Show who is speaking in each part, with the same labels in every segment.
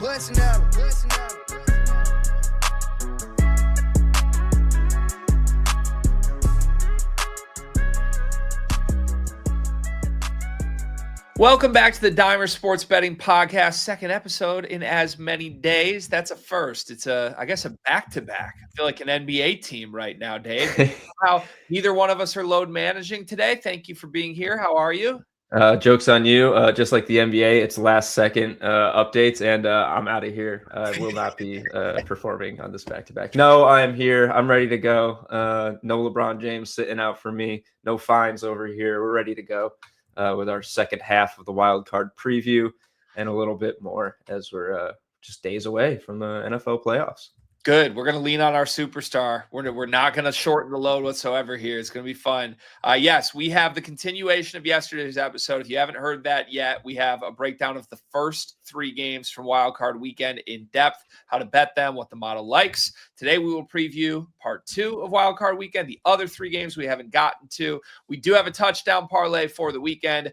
Speaker 1: Welcome back to the Dimer Sports Betting Podcast, second episode in as many days. That's a first. It's I guess a back-to-back. I feel like an NBA team right now, Dave. How neither one of us are load managing today. Thank you for being here. How are you?
Speaker 2: Joke's on you. Just like the NBA, it's last second updates, and I'm out of here. I will not be performing on this back-to-back. No, I'm here. I'm ready to go. No LeBron James sitting out for me. No fines over here. We're ready to go with our second half of the wild card preview and a little bit more as we're just days away from the NFL playoffs.
Speaker 1: Good. We're going to lean on our superstar. We're not going to shorten the load whatsoever here. It's going to be fun. Yes, we have the continuation of yesterday's episode. If you haven't heard that yet, we have a breakdown of the first three games from Wild Card Weekend in depth, how to bet them, what the model likes. Today, we will preview part 2 of Wild Card Weekend, the other three games we haven't gotten to. We do have a touchdown parlay for the weekend.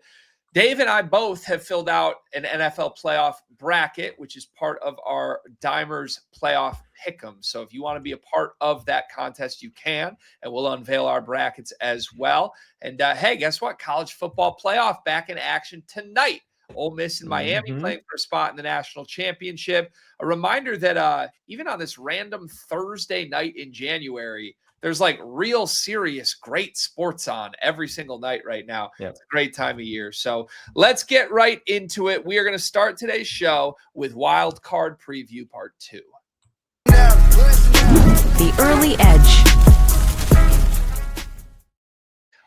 Speaker 1: Dave and I both have filled out an NFL playoff bracket, which is part of our Dimers playoff pick'em. So if you want to be a part of that contest, you can, and we'll unveil our brackets as well. And hey, guess what? College football playoff back in action tonight. Ole Miss and Miami playing for a spot in the national championship. A reminder that even on this random Thursday night in January, there's like real serious, great sports on every single night right now.
Speaker 2: Yep.
Speaker 1: It's a great time of year. So let's get right into it. We are going to start today's show with Wild Card Preview Part 2.
Speaker 3: The Early Edge.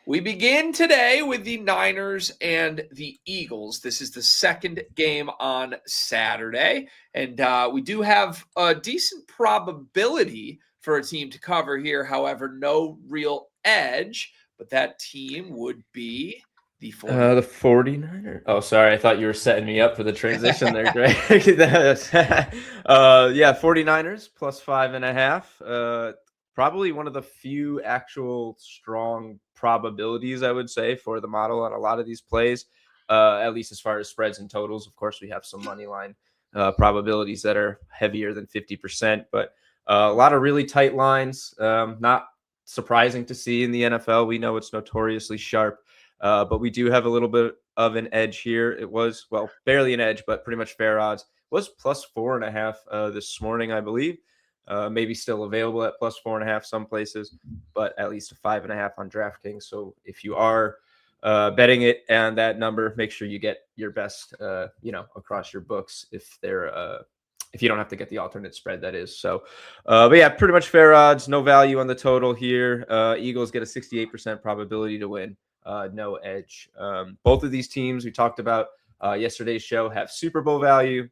Speaker 1: We begin today with the Niners and the Eagles. This is the second game on Saturday, and we do have a decent probability for a team to cover here. However, no real edge, but that team would be the
Speaker 2: 49ers. Oh, sorry. I thought you were setting me up for the transition there, Greg. 49ers plus 5.5. Probably one of the few actual strong probabilities, I would say, for the model on a lot of these plays, at least as far as spreads and totals. Of course, we have some money line probabilities that are heavier than 50%, but a lot of really tight lines. Not surprising to see in the NFL. We know it's notoriously sharp, but we do have a little bit of an edge here. It was, well, barely an edge, but pretty much fair odds. It was plus 4.5 this morning, I believe. Maybe still available at plus 4.5 some places, but at least a 5.5 on DraftKings. So if you are betting it and that number, make sure you get your best, across your books if they're if you don't have to get the alternate spread, that is. So, but yeah, pretty much fair odds, no value on the total here. Eagles get a 68% probability to win, no edge. Both of these teams we talked about yesterday's show have Super Bowl value,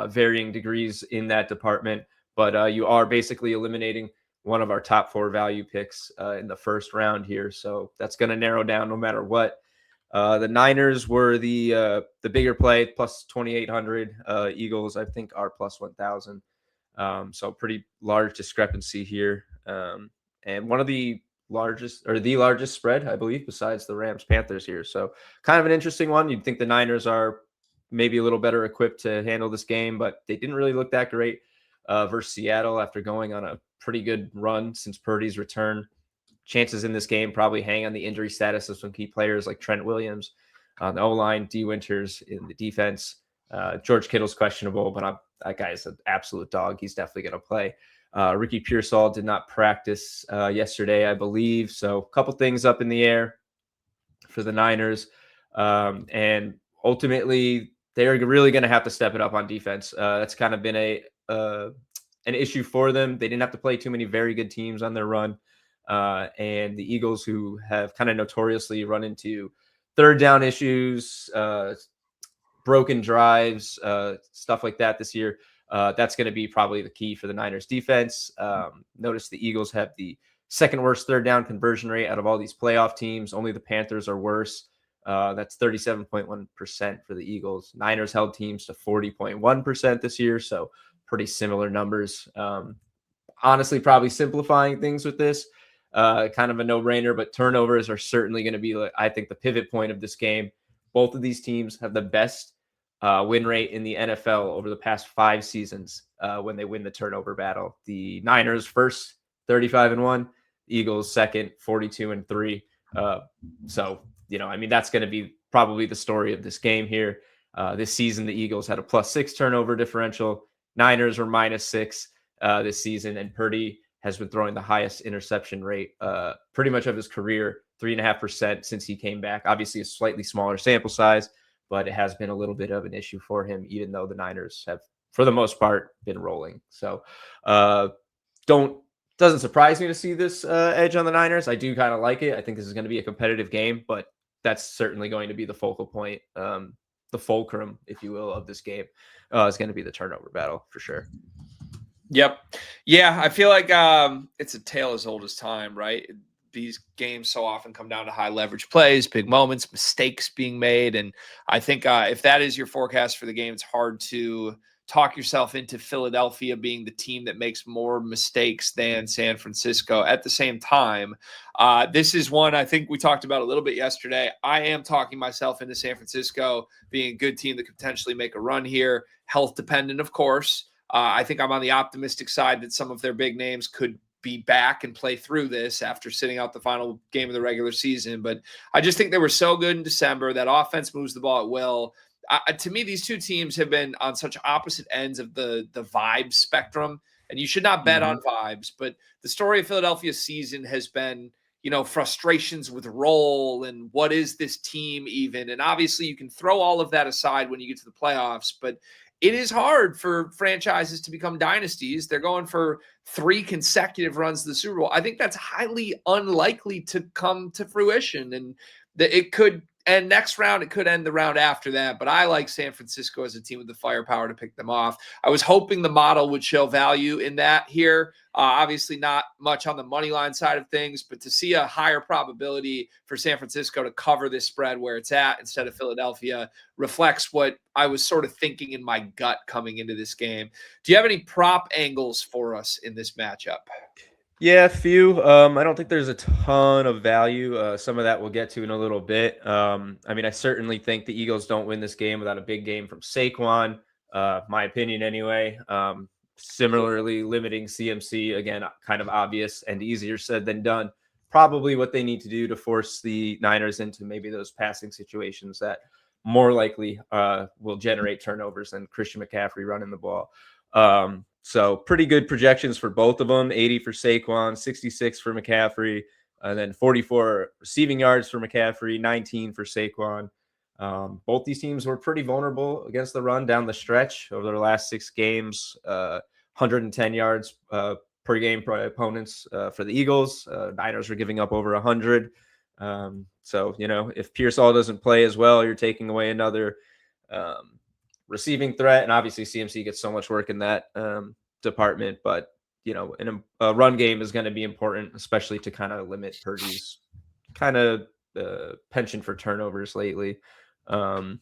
Speaker 2: varying degrees in that department, but you are basically eliminating one of our top 4 value picks in the first round here. So that's going to narrow down no matter what. The Niners were the bigger play, plus 2,800. Eagles, I think, are plus 1,000. So pretty large discrepancy here. And one of the largest spread, I believe, besides the Rams-Panthers here. So kind of an interesting one. You'd think the Niners are maybe a little better equipped to handle this game, but they didn't really look that great versus Seattle after going on a pretty good run since Purdy's return. Chances in this game probably hang on the injury status of some key players like Trent Williams on the O-line, D. Winters in the defense. George Kittle's questionable, but that guy is an absolute dog. He's definitely going to play. Ricky Pearsall did not practice yesterday, I believe. So a couple things up in the air for the Niners. And ultimately, they're really going to have to step it up on defense. That's kind of been an issue for them. They didn't have to play too many very good teams on their run. And the Eagles, who have kind of notoriously run into third down issues, broken drives, stuff like that this year, that's going to be probably the key for the Niners defense. Notice the Eagles have the second worst third down conversion rate out of all these playoff teams. Only the Panthers are worse. That's 37.1% for the Eagles. Niners held teams to 40.1% this year, so pretty similar numbers. Honestly, probably simplifying things with this. Kind of a no-brainer, but turnovers are certainly going to be, I think, the pivot point of this game. Both of these teams have the best win rate in the NFL over the past 5 seasons when they win the turnover battle. The Niners first, 35-1. Eagles second, 42-3. So, I mean, that's going to be probably the story of this game here. This season, the Eagles had a +6 turnover differential. Niners were -6 this season, and Purdy has been throwing the highest interception rate pretty much of his career, 3.5% since he came back. Obviously, a slightly smaller sample size, but it has been a little bit of an issue for him, even though the Niners have, for the most part, been rolling. So doesn't surprise me to see this edge on the Niners. I do kind of like it. I think this is going to be a competitive game, but that's certainly going to be the focal point, the fulcrum, if you will, of this game. Is going to be the turnover battle for sure.
Speaker 1: Yep. Yeah, I feel like it's a tale as old as time, right? These games so often come down to high leverage plays, big moments, mistakes being made. And I think if that is your forecast for the game, it's hard to talk yourself into Philadelphia being the team that makes more mistakes than San Francisco. At the same time, this is one I think we talked about a little bit yesterday. I am talking myself into San Francisco being a good team that could potentially make a run here. Health dependent, of course. I think I'm on the optimistic side that some of their big names could be back and play through this after sitting out the final game of the regular season. But I just think they were so good in December. That offense moves the ball at will. To me, these two teams have been on such opposite ends of the vibe spectrum, and you should not bet on vibes. But the story of Philadelphia's season has been, frustrations with role and what is this team even? And obviously you can throw all of that aside when you get to the playoffs, but it is hard for franchises to become dynasties. They're going for 3 consecutive runs to the Super Bowl. I think that's highly unlikely to come to fruition. And it could end next round. It could end the round after that. But I like San Francisco as a team with the firepower to pick them off. I was hoping the model would show value in that here. Obviously not much on the money line side of things, but to see a higher probability for San Francisco to cover this spread where it's at instead of Philadelphia reflects what I was sort of thinking in my gut coming into this game. Do you have any prop angles for us in this matchup?
Speaker 2: Yeah, a few. I don't think there's a ton of value. Some of that we'll get to in a little bit. I mean, I certainly think the Eagles don't win this game without a big game from Saquon. My opinion, anyway. Similarly, limiting CMC, again, kind of obvious and easier said than done. Probably what they need to do to force the Niners into maybe those passing situations that more likely will generate turnovers than Christian McCaffrey running the ball. So pretty good projections for both of them. 80 for Saquon, 66 for McCaffrey, and then 44 receiving yards for McCaffrey, 19 for Saquon. Both these teams were pretty vulnerable against the run down the stretch over their last 6 games. 110 yards per game for opponents for the Eagles. Niners were giving up over 100. So, if Pearsall doesn't play as well, you're taking away another receiving threat. And obviously CMC gets so much work in that department. But, in a run game is going to be important, especially to kind of limit Purdy's kind of penchant for turnovers lately. And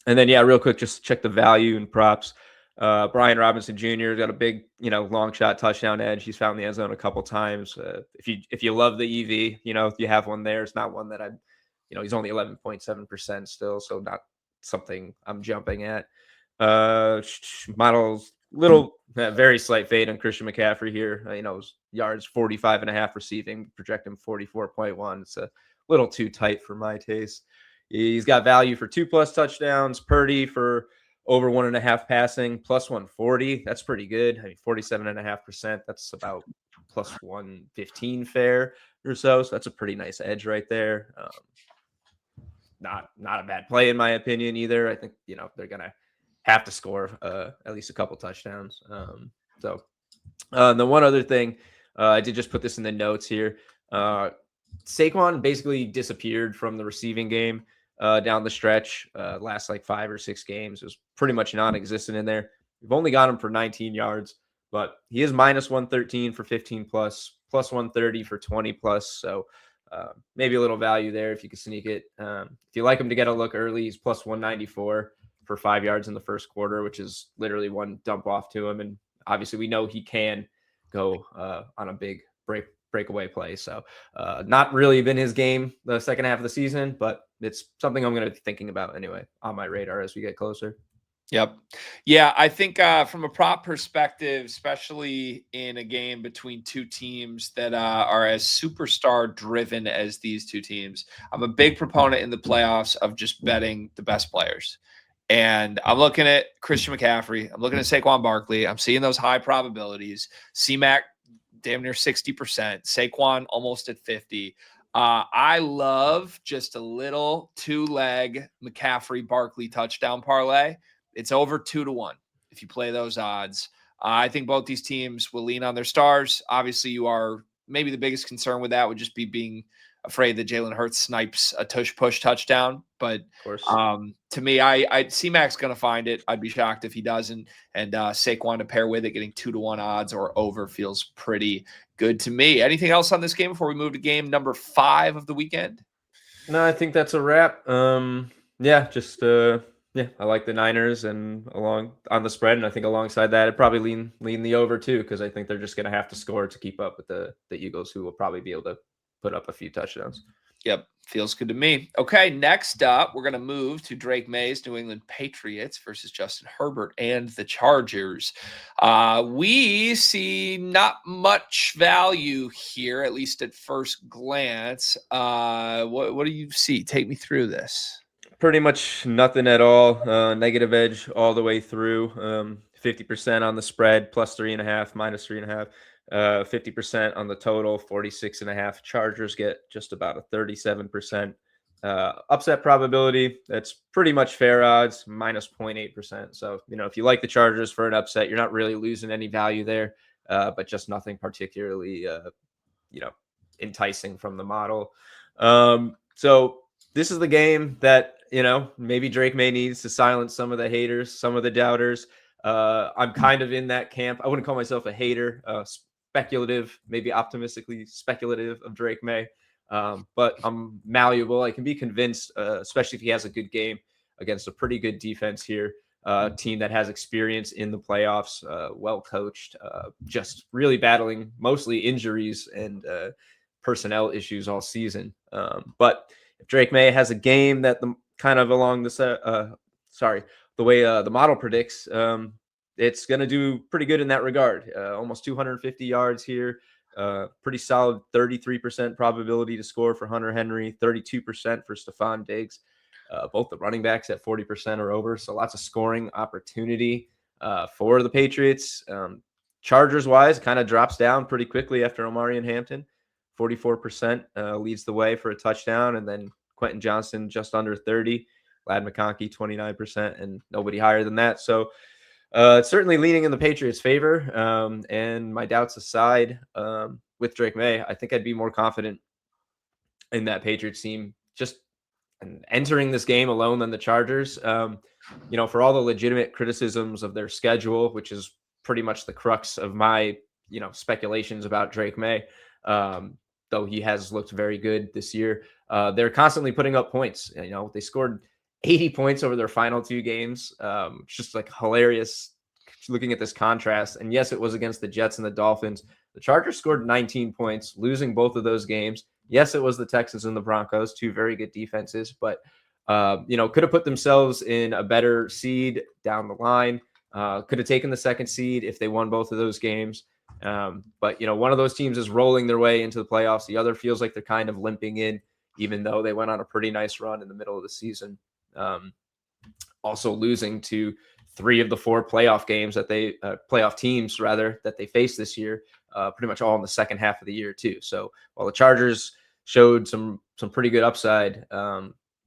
Speaker 2: then, real quick, just check the value and props. Brian Robinson Jr. got a big, long shot touchdown edge. He's found the end zone a couple times. If you love the EV, if you have one there, it's not one that I'm, he's only 11.7% still, so not something I'm jumping at. Models little very slight fade on Christian McCaffrey here. Yards 45.5 receiving, projecting 44.1. It's a little too tight for my taste. He's got value for 2+ touchdowns. Purdy for over 1.5 passing, plus 140. That's pretty good. 47.5%. That's about plus 115 fair or so. So that's a pretty nice edge right there. Not a bad play in my opinion either. I think they're gonna have to score at least a couple touchdowns. The one other thing, I did just put this in the notes here. Saquon basically disappeared from the receiving game down the stretch. Last 5 or 6 games, it was pretty much non-existent in there. We've only got him for 19 yards, but he is minus 113 for 15+, plus 130 for 20+. So maybe a little value there if you can sneak it. If you like him to get a look early, he's plus 194 for 5 yards in the first quarter, which is literally one dump off to him. And obviously we know he can go on a big breakaway play. So not really been his game the second half of the season, but it's something I'm going to be thinking about anyway on my radar as we get closer.
Speaker 1: Yep. Yeah, I think from a prop perspective, especially in a game between two teams that are as superstar driven as these two teams, I'm a big proponent in the playoffs of just betting the best players. And I'm looking at Christian McCaffrey. I'm looking at Saquon Barkley. I'm seeing those high probabilities. C-Mac damn near 60%. Saquon almost at 50. I love just a little two-leg McCaffrey Barkley touchdown parlay. It's over 2-1 if you play those odds. I think both these teams will lean on their stars. Obviously, you are maybe the biggest concern with that would just be being afraid that Jalen Hurts snipes a tush-push touchdown. But
Speaker 2: Of course.
Speaker 1: to me, I C-Mac's going to find it. I'd be shocked if he doesn't. And Saquon to pair with it, getting 2-1 odds or over feels pretty good to me. Anything else on this game before we move to game number 5 of the weekend?
Speaker 2: No, I think that's a wrap. Yeah, just yeah, I like the Niners and along on the spread, and I think alongside that, I'd probably lean the over too, because I think they're just going to have to score to keep up with the Eagles, who will probably be able to put up a few touchdowns.
Speaker 1: Yep, feels good to me. Okay, next up, we're going to move to Drake May's New England Patriots versus Justin Herbert and the Chargers. We see not much value here, at least at first glance. What do you see? Take me through this.
Speaker 2: Pretty much nothing at all. Negative edge all the way through. 50% on the spread, plus 3.5, minus 3.5. 50% on the total, 46.5. Chargers get just about a 37% upset probability. That's pretty much fair odds, minus 0.8%. So, if you like the Chargers for an upset, you're not really losing any value there, but just nothing particularly, enticing from the model. So this is the game that, maybe Drake May needs to silence some of the haters, some of the doubters. I'm kind of in that camp. I wouldn't call myself a hater, speculative, maybe optimistically speculative of Drake May. But I'm malleable. I can be convinced, especially if he has a good game against a pretty good defense here. Team that has experience in the playoffs, well coached, just really battling mostly injuries and personnel issues all season. But if Drake May has a game that the kind of along the the way the model predicts, it's going to do pretty good in that regard. Almost 250 yards here. Pretty solid 33% probability to score for Hunter Henry, 32% for Stephon Diggs. Both the running backs at 40% or over. So lots of scoring opportunity for the Patriots. Chargers-wise, kind of drops down pretty quickly after Omari and Hampton. 44% leads the way for a touchdown. And then Quentin Johnston just under 30. Lad McConkey, 29%, and nobody higher than that. So it's certainly leaning in the Patriots' favor. And my doubts aside, with Drake May, I think I'd be more confident in that Patriots team just entering this game alone than the Chargers. For all the legitimate criticisms of their schedule, which is pretty much the crux of my, speculations about Drake May, though he has looked very good this year. They're constantly putting up points. They scored 80 points over their final 2 games. It's just like hilarious looking at this contrast. And yes, it was against the Jets and the Dolphins. The Chargers scored 19 points, losing both of those games. Yes, it was the Texans and the Broncos, 2 very good defenses, but could have put themselves in a better seed down the line. Could have taken the 2nd seed if they won both of those games. But one of those teams is rolling their way into the playoffs. The other feels like they're kind of limping in, even though they went on a pretty nice run in the middle of the season. Also losing to 3 of the 4 playoff games that playoff teams rather that they faced this year, pretty much all in the second half of the year too. So while the Chargers showed some pretty good upside,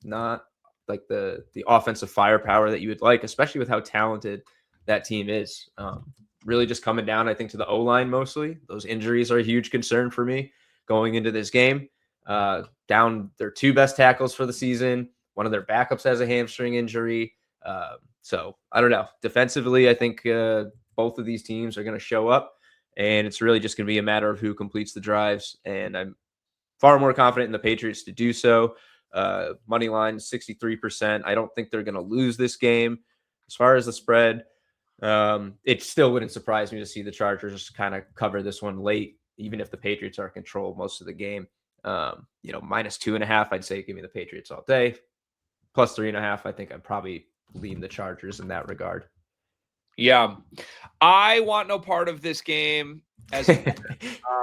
Speaker 2: not like the offensive firepower that you would like, especially with how talented that team is. Really just coming down, I think, to the O-line mostly. Those injuries are a huge concern for me going into this game. Down their 2 best tackles for the season. One of their backups has a hamstring injury. So I don't know. Defensively, I think both of these teams are going to show up, and it's really just going to be a matter of who completes the drives. And I'm far more confident in the Patriots to do so. Money line 63%. I don't think they're going to lose this game. As far as the spread, it still wouldn't surprise me to see the Chargers just kind of cover this one late, even if the Patriots are in control most of the game. Minus 2.5, I'd say give me the Patriots all day. Plus 3.5, I think I'd probably lean the Chargers in that regard.
Speaker 1: Yeah. I want no part of this game as a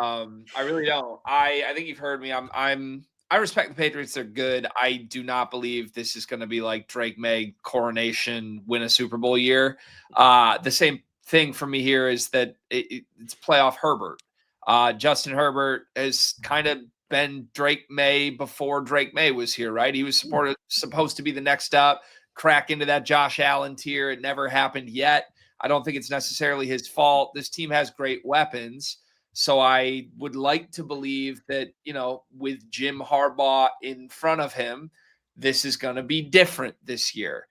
Speaker 1: I really don't. I think you've heard me. I respect the Patriots. They're good. I do not believe this is going to be like Drake May coronation, win a Super Bowl year. The same thing for me here is that it's playoff Herbert. Justin Herbert has kind of been Drake May before Drake May was here, right? He was supposed to be the next up, crack into that Josh Allen tier. It never happened yet. I don't think it's necessarily his fault. This team has great weapons. So I would like to believe that, with Jim Harbaugh in front of him, this is going to be different this year.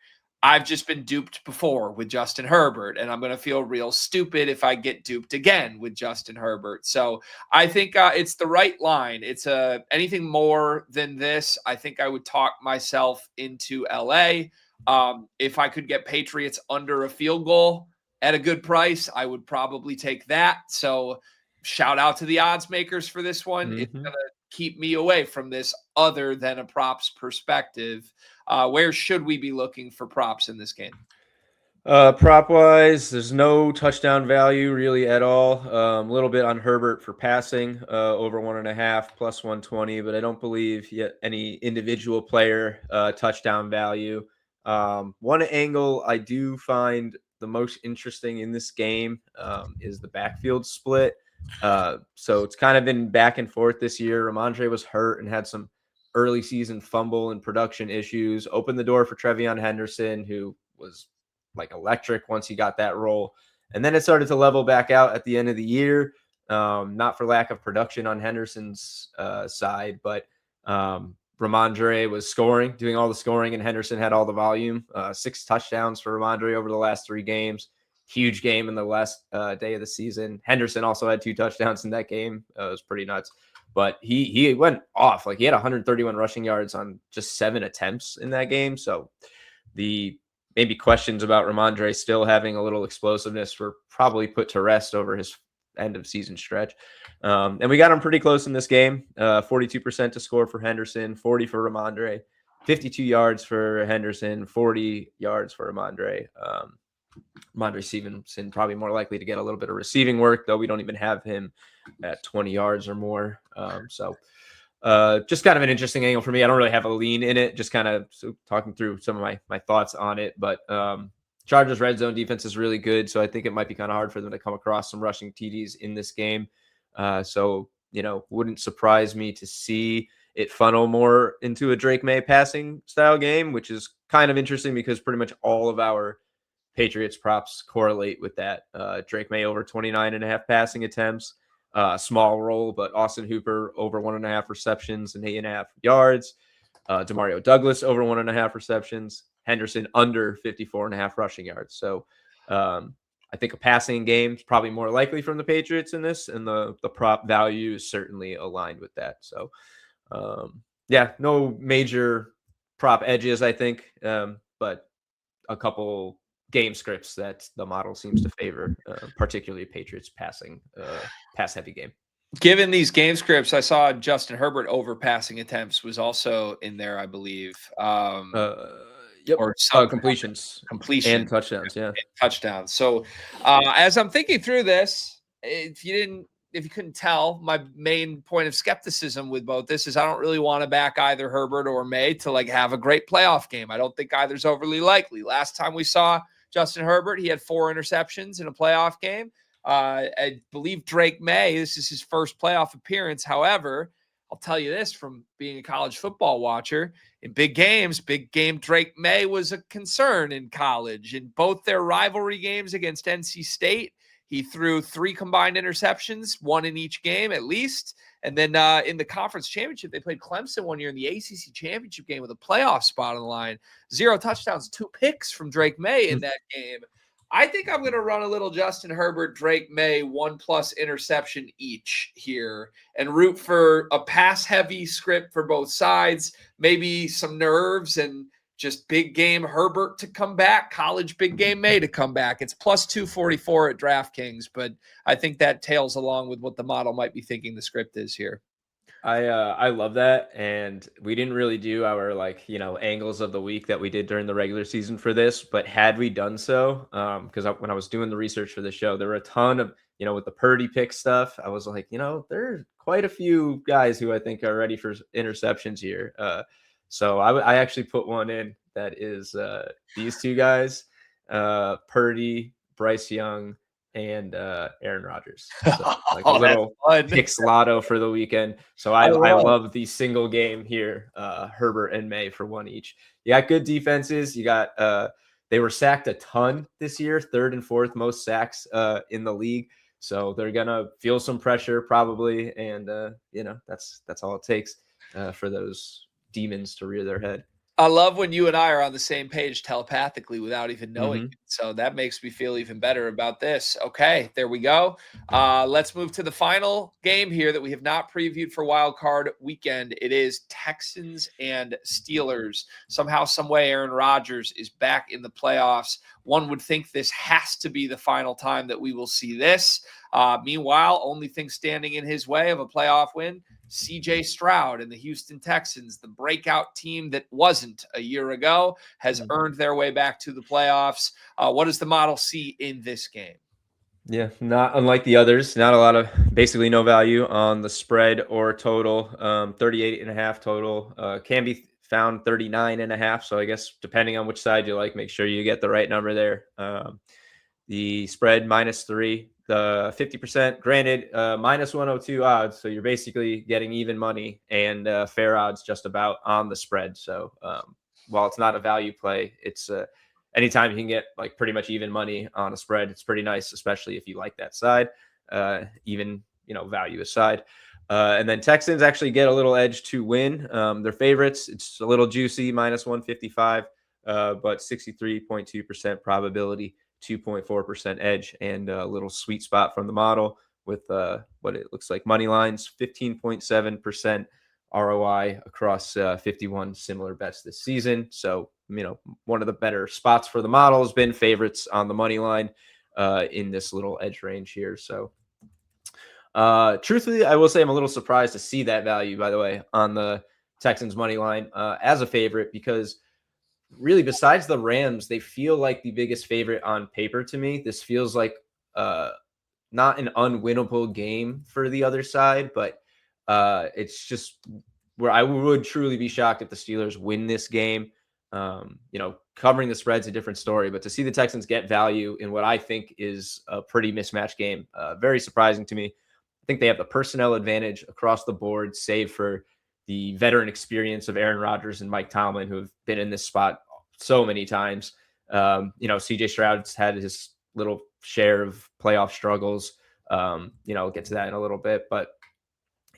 Speaker 1: I've just been duped before with Justin Herbert, and I'm going to feel real stupid if I get duped again with Justin Herbert. So I think it's the right line. It's anything more than this, I think I would talk myself into LA. If I could get Patriots under a field goal at a good price, I would probably take that. So shout out to the odds makers for this one. Mm-hmm. It's going to keep me away from this other than a props perspective. Where should we be looking for props in this game?
Speaker 2: Prop wise, there's no touchdown value really at all. A little bit on Herbert for passing, over 1.5 plus 120, but I don't believe yet any individual player touchdown value. One angle I do find the most interesting in this game is the backfield split. So it's kind of been back and forth this year. Ramondre was hurt and had some early season fumble and production issues. Opened the door for Trevion Henderson, who was like electric once he got that role. And then it started to level back out at the end of the year. Not for lack of production on Henderson's side, but Ramondre was scoring, doing all the scoring, and Henderson had all the volume. 6 touchdowns for Ramondre over the last 3 games. Huge game in the last day of the season. Henderson also had 2 touchdowns in that game. It was pretty nuts. But he went off. Like, he had 131 rushing yards on just 7 attempts in that game. So the maybe questions about Ramondre still having a little explosiveness were probably put to rest over his end of season stretch. And we got him pretty close in this game. 42% to score for Henderson, 40 for Ramondre, 52 yards for Henderson, 40 yards for Ramondre. Ramondre Stevenson probably more likely to get a little bit of receiving work, though we don't even have him at 20 yards or more. Just kind of an interesting angle for me. I don't really have a lean in it, just kind of talking through some of my thoughts on it. But Chargers red zone defense is really good, so I think it might be kind of hard for them to come across some rushing TDs in this game. So wouldn't surprise me to see it funnel more into a Drake May passing style game, which is kind of interesting because pretty much all of our Patriots props correlate with that. Drake May over 29.5 passing attempts. Small role, but Austin Hooper over 1.5 receptions and 8.5 yards. Demario Douglas over 1.5 receptions. Henderson under 54.5 rushing yards. So I think a passing game is probably more likely from the Patriots in this, and the prop value is certainly aligned with that. So no major prop edges, I think, but a couple game scripts that the model seems to favor, particularly Patriots pass heavy game.
Speaker 1: Given these game scripts, I saw Justin Herbert over passing attempts was also in there, I believe.
Speaker 2: Yep.
Speaker 1: Or some
Speaker 2: completions and touchdowns. Yeah.
Speaker 1: And touchdowns. So as I'm thinking through this, if you couldn't tell, my main point of skepticism with both this is I don't really want to back either Herbert or May to have a great playoff game. I don't think either's overly likely. Last time we saw Justin Herbert, he had 4 interceptions in a playoff game. I believe Drake May, this is his first playoff appearance. However, I'll tell you this from being a college football watcher, in big game Drake May was a concern in college. In both their rivalry games against NC State, he threw 3 combined interceptions, 1 in each game at least. And then in the conference championship, they played Clemson one year in the ACC championship game with a playoff spot on the line. 0 touchdowns, 2 picks from Drake May in that game. I think I'm going to run a little Justin Herbert, Drake May, 1+ interception each here and root for a pass-heavy script for both sides, maybe some nerves and just big game Herbert to come back, college big game May to come back. It's plus 244 at DraftKings, but I think that tails along with what the model might be thinking the script is here.
Speaker 2: I love that, and we didn't really do our angles of the week that we did during the regular season for this. But had we done so, because when I was doing the research for the show, there were a ton of with the Purdy pick stuff. I was like, there are quite a few guys who I think are ready for interceptions here. So I actually put one in that is these two guys, Purdy, Bryce Young, and Aaron Rodgers. So like a
Speaker 1: Oh, that's
Speaker 2: little
Speaker 1: fun.
Speaker 2: picks lotto for the weekend. So
Speaker 1: I
Speaker 2: I
Speaker 1: love.
Speaker 2: love the single game here, Herbert and May for one each. You got good defenses. You got they were sacked a ton this year, third and fourth most sacks in the league. So they're gonna feel some pressure probably, and that's all it takes for those demons to rear their head.
Speaker 1: I love when you and I are on the same page telepathically without even knowing
Speaker 2: Mm-hmm.
Speaker 1: it. So that makes me feel even better about this. Okay, there we go. Let's move to the final game here that we have not previewed for Wild Card Weekend. It is Texans and Steelers. Somehow, some way, Aaron Rodgers is back in the playoffs. One would think this has to be the final time that we will see this. Meanwhile, only thing standing in his way of a playoff win, CJ Stroud and the Houston Texans, the breakout team that wasn't a year ago, has earned their way back to the playoffs. What does the model see in this game?
Speaker 2: Yeah, not unlike the others. Not a lot of basically no value on the spread or total. 38.5 total. Can be found 39.5. So I guess depending on which side you like, make sure you get the right number there. The spread -3, the 50%, granted, -102 odds. So you're basically getting even money and fair odds just about on the spread. So while it's not a value play, it's anytime you can get like pretty much even money on a spread, it's pretty nice, especially if you like that side, even, value aside. And then Texans actually get a little edge to win. They're favorites. It's a little juicy, -155, but 63.2% probability, 2.4% edge, and a little sweet spot from the model with what it looks like money lines, 15.7% ROI across 51 similar bets this season. So, one of the better spots for the model has been favorites on the money line in this little edge range here. So, truthfully, I will say I'm a little surprised to see that value, by the way, on the Texans money line as a favorite, because really, besides the Rams, they feel like the biggest favorite on paper to me. This feels like not an unwinnable game for the other side, but it's just where I would truly be shocked if the Steelers win this game. Covering the spread's a different story, but to see the Texans get value in what I think is a pretty mismatched game, very surprising to me. I think they have the personnel advantage across the board, save for the veteran experience of Aaron Rodgers and Mike Tomlin, who have been in this spot so many times. CJ Stroud's had his little share of playoff struggles. I'll get to that in a little bit, but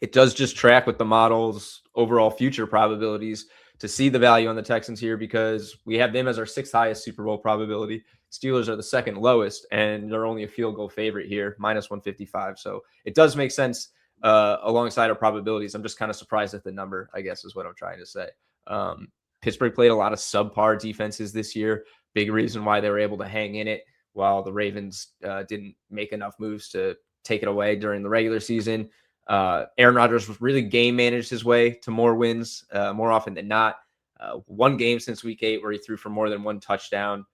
Speaker 2: it does just track with the model's overall future probabilities to see the value on the Texans here, because we have them as our 6th highest Super Bowl probability. Steelers are the 2nd lowest, and they're only a field goal favorite here, -155. So it does make sense alongside our probabilities. I'm just kind of surprised at the number, I guess, is what I'm trying to say. Pittsburgh played a lot of subpar defenses this year. Big reason why they were able to hang in it, while the Ravens didn't make enough moves to take it away during the regular season. Aaron Rodgers was really game managed his way to more wins more often than not. One game since week 8 where he threw for more than one touchdown.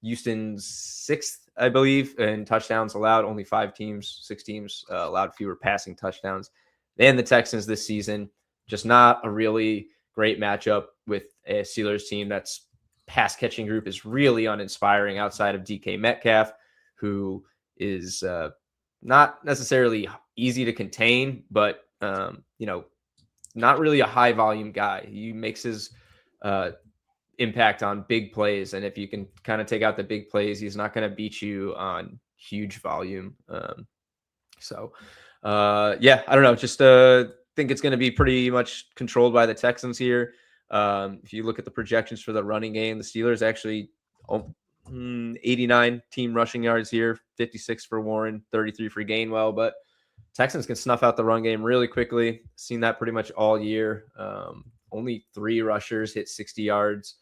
Speaker 2: Houston's 6th, I believe, in touchdowns allowed. Only 6 teams allowed fewer passing touchdowns than the Texans this season. Just not a really great matchup with a Steelers team that's pass catching group is really uninspiring outside of DK Metcalf, who is not necessarily easy to contain, but not really a high volume guy. He makes his impact on big plays, and if you can kind of take out the big plays, he's not going to beat you on huge volume. I don't know. Just think it's going to be pretty much controlled by the Texans here. If you look at the projections for the running game, the Steelers actually 89 team rushing yards here, 56 for Warren, 33 for Gainwell, but Texans can snuff out the run game really quickly. Seen that pretty much all year. Only 3 rushers hit 60 yards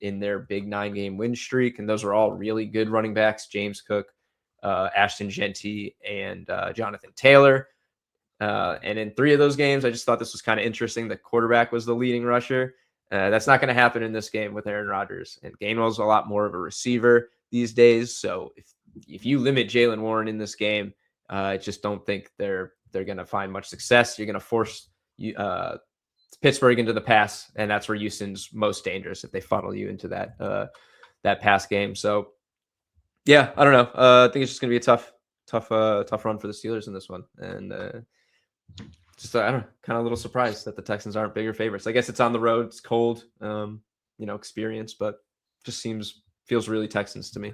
Speaker 2: in their big 9-game win streak, and those are all really good running backs: James Cook, Ashton Genty, and Jonathan Taylor. And in 3 of those games, I just thought this was kind of interesting. The quarterback was the leading rusher. That's not going to happen in this game with Aaron Rodgers. And Gainwell's a lot more of a receiver these days. So if you limit Jalen Warren in this game, I just don't think they're going to find much success. You're going to force Pittsburgh into the pass, and that's where Houston's most dangerous if they funnel you into that pass game. So yeah, I don't know. I think it's just going to be a tough run for the Steelers in this one, and just I don't know, kind of a little surprised that the Texans aren't bigger favorites. I guess it's on the road, it's cold, experience, but just feels really Texans to me.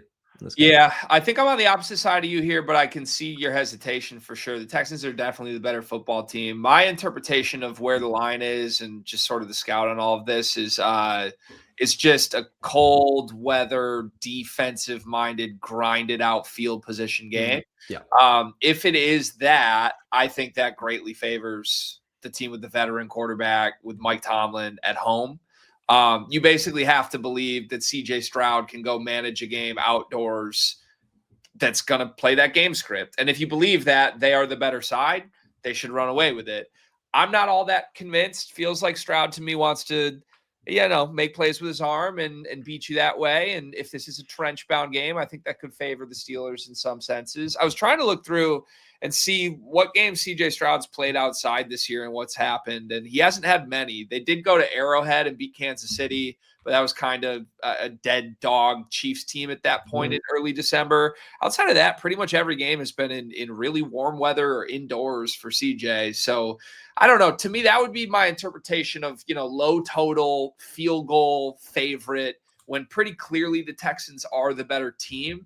Speaker 1: Yeah, I think I'm on the opposite side of you here, but I can see your hesitation for sure. The Texans are definitely the better football team. My interpretation of where the line is and just sort of the scout on all of this is it's just a cold weather, defensive minded, grinded out field position game.
Speaker 2: Yeah.
Speaker 1: If it is that, I think that greatly favors the team with the veteran quarterback with Mike Tomlin at home. You basically have to believe that CJ Stroud can go manage a game outdoors that's going to play that game script. And if you believe that they are the better side, they should run away with it. I'm not all that convinced. Feels like Stroud to me wants to, make plays with his arm and beat you that way. And if this is a trench bound game, I think that could favor the Steelers in some senses. I was trying to look through and see what games CJ Stroud's played outside this year and what's happened. And he hasn't had many. They did go to Arrowhead and beat Kansas City, but that was kind of a dead dog Chiefs team at that point in early December. Outside of that, pretty much every game has been in really warm weather or indoors for CJ. So I don't know. To me, that would be my interpretation of, low total field goal favorite when pretty clearly the Texans are the better team.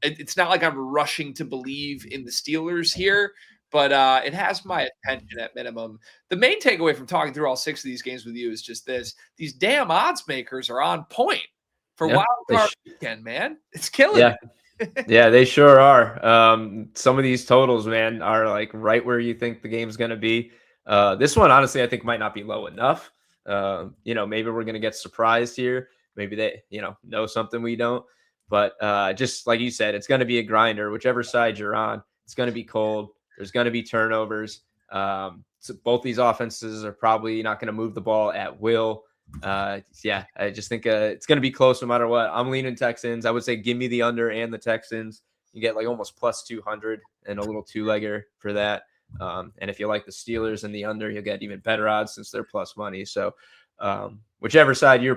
Speaker 1: It's not like I'm rushing to believe in the Steelers here, but it has my attention at minimum. The main takeaway from talking through all 6 of these games with you is just this. These damn odds makers are on point for wild card weekend, man. It's killing me.
Speaker 2: Yeah, they sure are. Some of these totals, man, are like right where you think the game's going to be. This one, honestly, I think might not be low enough. Maybe we're going to get surprised here. Maybe they, know something we don't. But just like you said, it's going to be a grinder. Whichever side you're on, it's going to be cold. There's going to be turnovers. So both these offenses are probably not going to move the ball at will. I just think it's going to be close no matter what. I'm leaning Texans. I would say give me the under and the Texans. You get like almost plus 200 and a little 2-legger for that. And if you like the Steelers and the under, you'll get even better odds since they're plus money. So whichever side you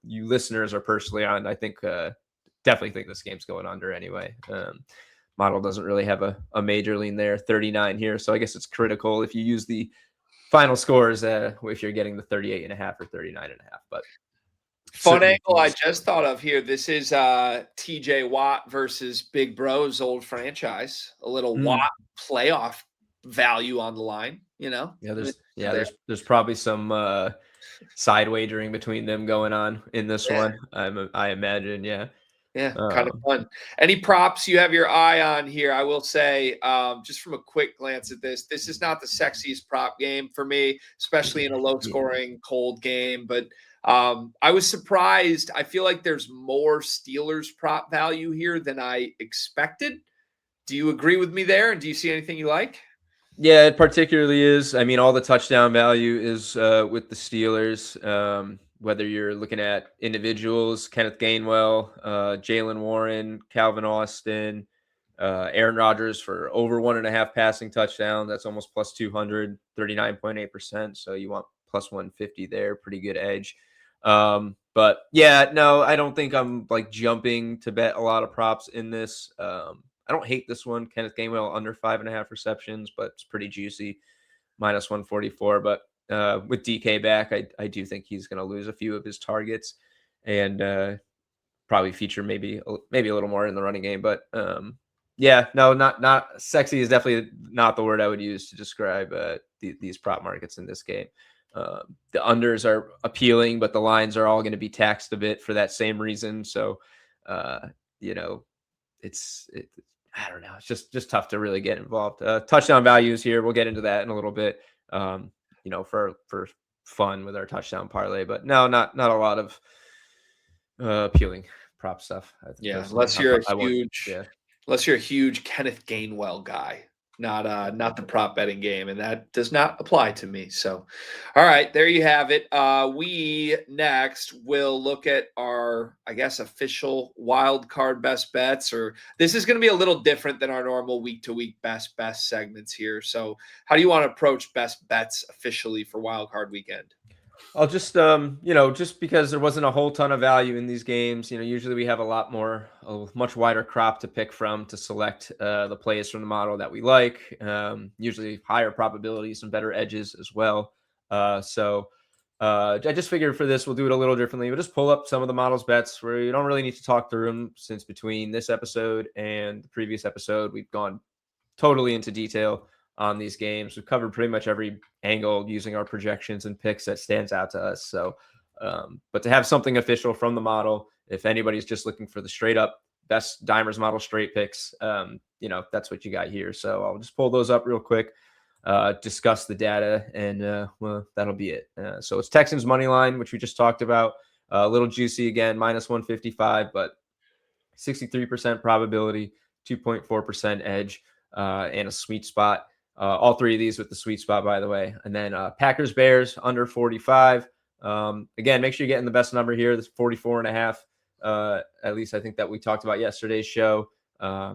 Speaker 2: listeners are personally on, I think definitely think this game's going under anyway. Model doesn't really have a major lean there, 39 here. So I guess it's critical if you use the final scores if you're getting the 38.5 or 39.5. But
Speaker 1: fun angle I just thought of here. This is TJ Watt versus Big Bro's old franchise. A little Watt playoff value on the line,
Speaker 2: Yeah, there's probably some side wagering between them going on in this one. I imagine, yeah.
Speaker 1: Yeah, kind of fun. Any props you have your eye on here? I will say, just from a quick glance at this is not the sexiest prop game for me, especially in a low-scoring, cold game. But I was surprised. I feel like there's more Steelers prop value here than I expected. Do you agree with me there? And do you see anything you like?
Speaker 2: Yeah, it particularly is. I mean, all the touchdown value is with the Steelers. Whether you're looking at individuals, Kenneth Gainwell, Jalen Warren, Calvin Austin, Aaron Rodgers for over 1.5 passing touchdowns. That's almost plus 200, 39.8%. So you want plus 150 there. Pretty good edge. But yeah, no, I don't think I'm like jumping to bet a lot of props in this. I don't hate this one. Kenneth Gainwell under 5.5 receptions, but it's pretty juicy. Minus 144. But with DK back, I do think he's going to lose a few of his targets and probably feature maybe a little more in the running game. But not sexy is definitely not the word I would use to describe these prop markets in this game. The unders are appealing, but the lines are all going to be taxed a bit for that same reason. So, it's I don't know. It's just tough to really get involved. Touchdown values here. We'll get into that in a little bit. For fun with our touchdown parlay, but no, not a lot of appealing prop stuff.
Speaker 1: Unless you're a huge Kenneth Gainwell guy. not the prop betting game, and that does not apply to me. So, all right, there you have it. We next will look at our, I guess, official wild card best bets, or this is going to be a little different than our normal week to week best segments here. So, how do you want to approach best bets officially for wild card weekend?
Speaker 2: I'll just, just because there wasn't a whole ton of value in these games, usually we have a much wider crop to pick from to select the plays from the model that we like. Usually higher probabilities and better edges as well. I just figured for this, we'll do it a little differently. We'll just pull up some of the model's bets where you don't really need to talk through them, since between this episode and the previous episode, we've gone totally into detail on these games. We've covered pretty much every angle using our projections and picks that stands out to us. So, but to have something official from the model, if anybody's just looking for the straight up best Dimers model straight picks, that's what you got here. So I'll just pull those up real quick, discuss the data, and that'll be it. So it's Texans money line, which we just talked about. A little juicy again, minus 155, but 63% probability, 2.4% edge, and a sweet spot. All three of these with the sweet spot, by the way. And then Packers Bears under 45. Again, make sure you're getting the best number here. This 44.5. At least I think that we talked about yesterday's show.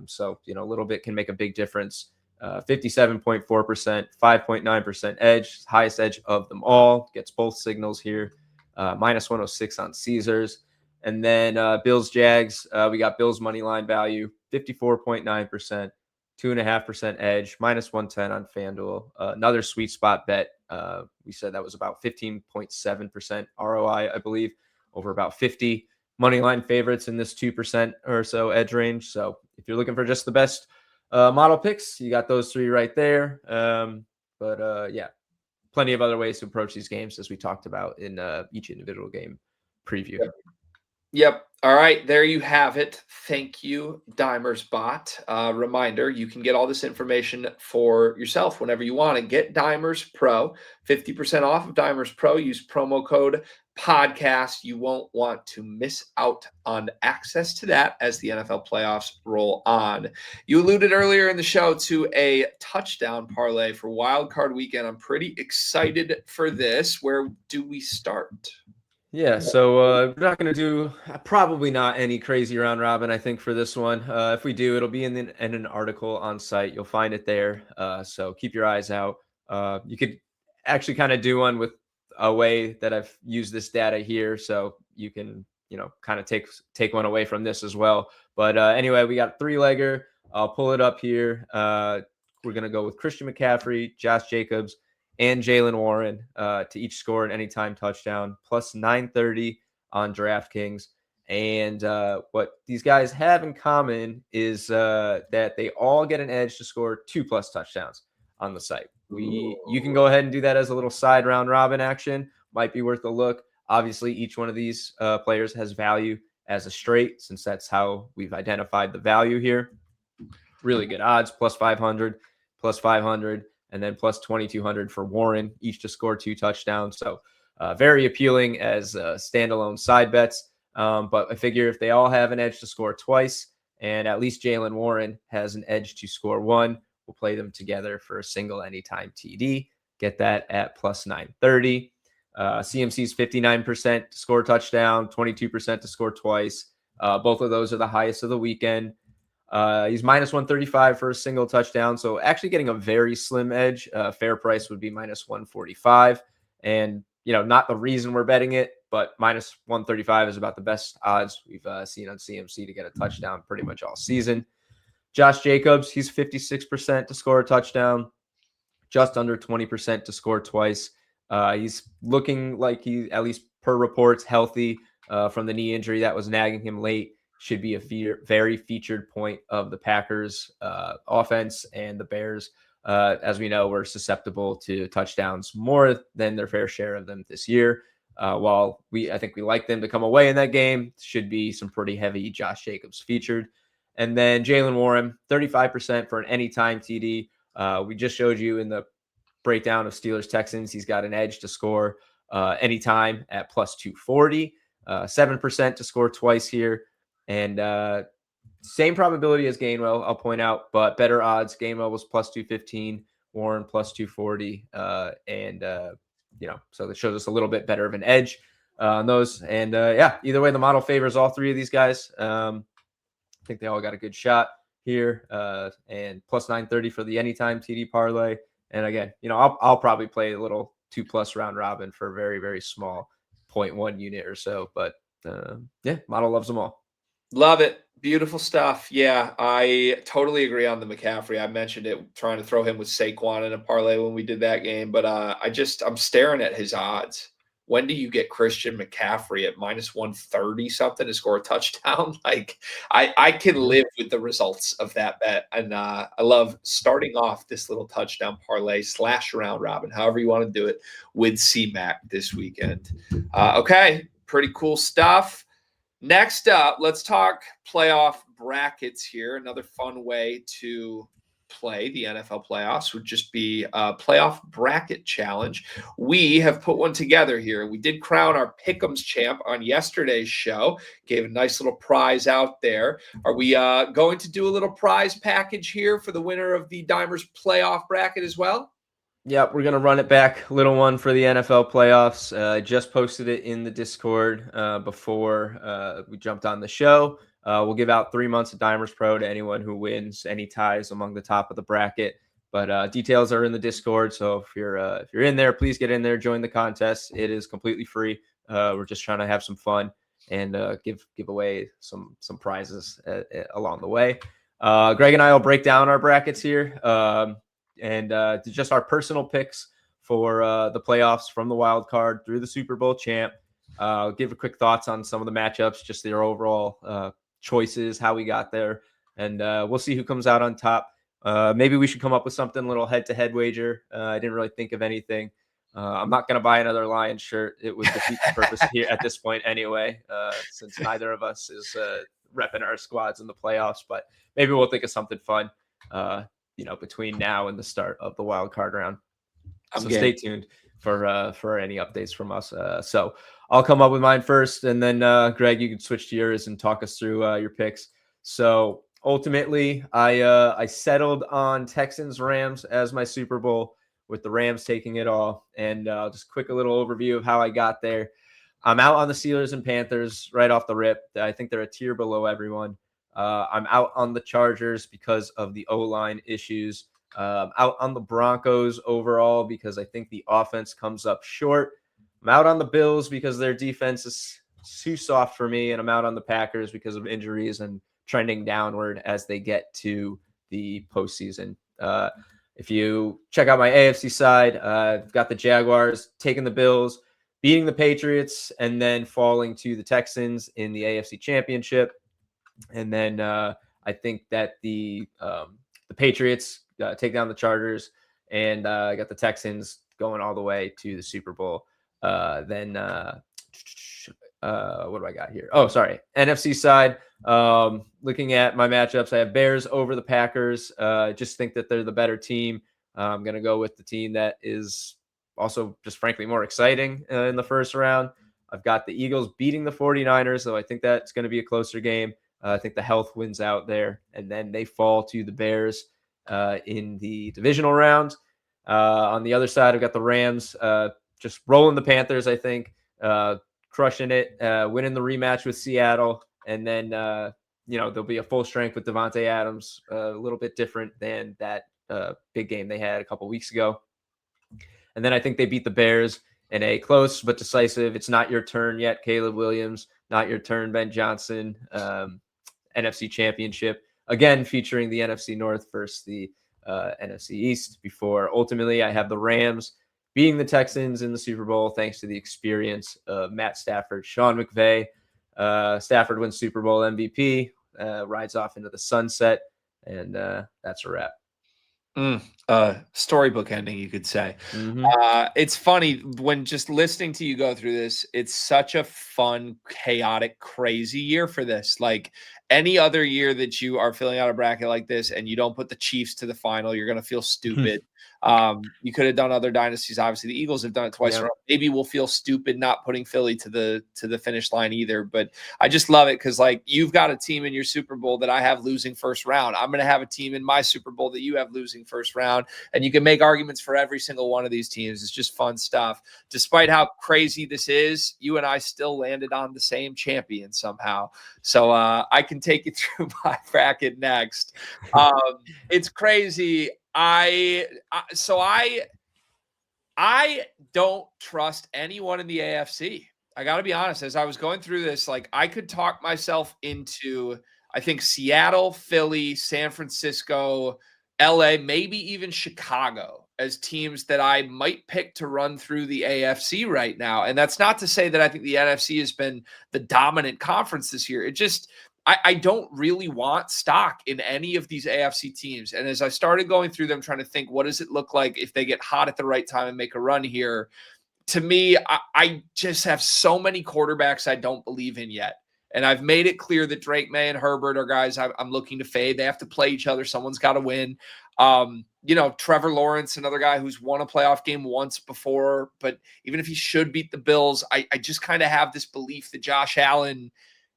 Speaker 2: So a little bit can make a big difference. 57.4%, 5.9% edge, highest edge of them all. Gets both signals here. Minus 106 on Caesars. And then Bills Jags, we got Bills money line value, 54.9%. 2.5% edge, minus 110 on FanDuel. Another sweet spot bet. We said that was about 15.7% ROI, I believe, over about 50 money line favorites in this 2% or so edge range. So if you're looking for just the best model picks, you got those three right there. Yeah, plenty of other ways to approach these games, as we talked about in each individual game preview.
Speaker 1: Yep. All right. There you have it. Thank you, Dimers Bot. Reminder, you can get all this information for yourself whenever you want to. Get Dimers Pro, 50% off of Dimers Pro. Use promo code podcast. You won't want to miss out on access to that as the NFL playoffs roll on. You alluded earlier in the show to a touchdown parlay for Wild Card Weekend. I'm pretty excited for this. Where do we start?
Speaker 2: Yeah, so we're not going to do probably not any crazy round robin, I think, for this one. If we do, it'll be in an article on site. You'll find it there. So keep your eyes out. You could actually kind of do one with a way that I've used this data here, so you can kind of take one away from this as well. But anyway, we got 3-legger. I'll pull it up here. We're going to go with Christian McCaffrey, Josh Jacobs, and Jaylen Warren to each score an anytime touchdown, plus 930 on DraftKings. And what these guys have in common is that they all get an edge to score 2+ touchdowns on the site. You can go ahead and do that as a little side round robin action. Might be worth a look. Obviously, each one of these players has value as a straight, since that's how we've identified the value here. Really good odds, plus 500, plus 500. And then plus 2,200 for Warren, each to score 2 touchdowns. So very appealing as standalone side bets. But I figure if they all have an edge to score twice, and at least Jaylen Warren has an edge to score 1, we'll play them together for a single anytime TD. Get that at plus 930. CMC's 59% to score touchdown, 22% to score twice. Both of those are the highest of the weekend. He's minus 135 for a single touchdown. So actually getting a very slim edge. Fair price would be minus 145. And, not the reason we're betting it, but minus 135 is about the best odds we've seen on CMC to get a touchdown pretty much all season. Josh Jacobs, he's 56% to score a touchdown, just under 20% to score twice. He's looking like he, at least per reports, healthy from the knee injury that was nagging him late. Should be a very featured point of the Packers offense, and the Bears, as we know, were susceptible to touchdowns more than their fair share of them this year. While I think we like them to come away in that game, should be some pretty heavy Josh Jacobs featured. And then Jaylen Warren, 35% for an anytime TD. We just showed you in the breakdown of Steelers-Texans, he's got an edge to score anytime at plus 240, 7% to score twice here. And Same probability as Gainwell, I'll point out, but better odds. Gainwell was plus 215, Warren plus 240. So that shows us a little bit better of an edge on those. And either way, the model favors all three of these guys. I think they all got a good shot here. And plus 930 for the anytime TD parlay. And again, I'll probably play a little 2+ round robin for a very, very small 0.1 unit or so. But model loves them all.
Speaker 1: Love it. Beautiful stuff. Yeah, I totally agree on the McCaffrey. I mentioned it, trying to throw him with Saquon in a parlay when we did that game, but I'm staring at his odds. When do you get Christian McCaffrey at minus 130 something to score a touchdown? Like, I can live with the results of that bet. And I love starting off this little touchdown parlay / round robin, however you want to do it, with C-Mac this weekend. Okay, pretty cool stuff. Next up, let's talk playoff brackets here. Another fun way to play the NFL playoffs would just be a playoff bracket challenge. We have put one together here. We did crown our Pick'ems champ on yesterday's show, gave a nice little prize out there. Are we going to do a little prize package here for the winner of the Dimers playoff bracket as well?
Speaker 2: Yep, we're going to run it back. Little one for the NFL playoffs. I just posted it in the Discord before we jumped on the show. We'll give out 3 months of Dimers Pro to anyone who wins any ties among the top of the bracket. But details are in the Discord. So if you're in there, please get in there, join the contest. It is completely free. We're just trying to have some fun and give away some prizes along the way. Greg and I will break down our brackets here. And just our personal picks for the playoffs from the wild card through the Super Bowl champ. Give a quick thoughts on some of the matchups, just their overall choices, how we got there. And we'll see who comes out on top. Maybe we should come up with something, little head-to-head wager. I didn't really think of anything. I'm not going to buy another Lions shirt. It would defeat the purpose here at this point anyway, since neither of us is repping our squads in the playoffs. But maybe we'll think of something fun. Between now and the start of the wild card round. Stay tuned for any updates from us. So I'll come up with mine first, and then Greg, you can switch to yours and talk us through your picks. So ultimately, I settled on Texans-Rams as my Super Bowl, with the Rams taking it all. And just a little overview of how I got there. I'm out on the Steelers and Panthers right off the rip. I think they're a tier below everyone. I'm out on the Chargers because of the O-line issues. Out on the Broncos overall because I think the offense comes up short. I'm out on the Bills because their defense is too soft for me. And I'm out on the Packers because of injuries and trending downward as they get to the postseason. If you check out my AFC side, I've got the Jaguars taking the Bills, beating the Patriots, and then falling to the Texans in the AFC Championship. And then I think that the Patriots take down the Chargers, and I got the Texans going all the way to the Super Bowl. What do I got here? Oh, sorry. NFC side, looking at my matchups, I have Bears over the Packers. Just think that they're the better team. I'm going to go with the team that is also just frankly more exciting in the first round. I've got the Eagles beating the 49ers, so I think that's going to be a closer game. I think the health wins out there, and then they fall to the Bears in the divisional round. On the other side, I've got the Rams just rolling the Panthers, I think, crushing it, winning the rematch with Seattle, and then there'll be a full strength with Devontae Adams, a little bit different than that big game they had a couple weeks ago. And then I think they beat the Bears in a close but decisive, it's not your turn yet, Caleb Williams, not your turn, Ben Johnson, NFC Championship, again featuring the NFC North versus the NFC East, before ultimately I have the Rams beating the Texans in the Super Bowl thanks to the experience of Matt Stafford, Sean McVay. Stafford wins Super Bowl MVP, rides off into the sunset, and that's a wrap.
Speaker 1: Storybook ending, you could say.
Speaker 2: Mm-hmm.
Speaker 1: It's funny when just listening to you go through this, it's such a fun, chaotic, crazy year for this. Like any other year that you are filling out a bracket like this and you don't put the Chiefs to the final, you're going to feel stupid. You could have done other dynasties. Obviously, the Eagles have done it twice.
Speaker 2: Yep.
Speaker 1: Maybe we'll feel stupid not putting Philly to the finish line either. But I just love it because, like, you've got a team in your Super Bowl that I have losing first round. I'm going to have a team in my Super Bowl that you have losing first round, and you can make arguments for every single one of these teams. It's just fun stuff. Despite how crazy this is, you and I still landed on the same champion somehow. So I can take you through my bracket next. It's crazy. I don't trust anyone in the AFC. I got to be honest. As I was going through this, like, I could talk myself into, I think, Seattle, Philly, San Francisco, LA, maybe even Chicago as teams that I might pick to run through the AFC right now. And that's not to say that I think the NFC has been the dominant conference this year. It just, I don't really want stock in any of these AFC teams. And as I started going through them, trying to think, what does it look like if they get hot at the right time and make a run here? To me, I just have so many quarterbacks I don't believe in yet. And I've made it clear that Drake May and Herbert are guys I'm looking to fade. They have to play each other. Someone's got to win. Trevor Lawrence, another guy who's won a playoff game once before, but even if he should beat the Bills, I just kind of have this belief that Josh Allen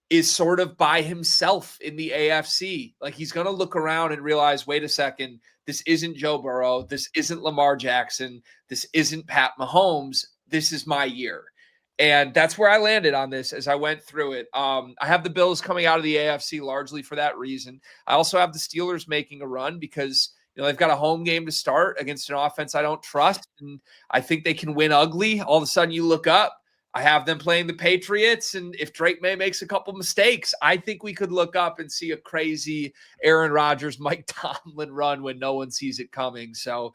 Speaker 1: is sort of by himself in the AFC. Like, he's going to look around and realize, wait a second, this isn't Joe Burrow. This isn't Lamar Jackson. This isn't Pat Mahomes. This is my year. And that's where I landed on this as I went through it. I have the Bills coming out of the AFC largely for that reason. I also have the Steelers making a run because, they've got a home game to start against an offense I don't trust. And I think they can win ugly. All of a sudden you look up, I have them playing the Patriots, and if Drake May makes a couple mistakes, I think we could look up and see a crazy Aaron Rodgers, Mike Tomlin run when no one sees it coming. So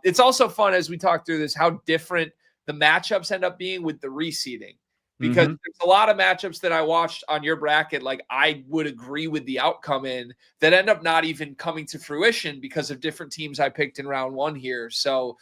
Speaker 1: it's also fun as we talk through this, how different the matchups end up being with the reseeding. Because there's a lot of matchups that I watched on your bracket, like I would agree with the outcome in, that end up not even coming to fruition because of different teams I picked in round one here. So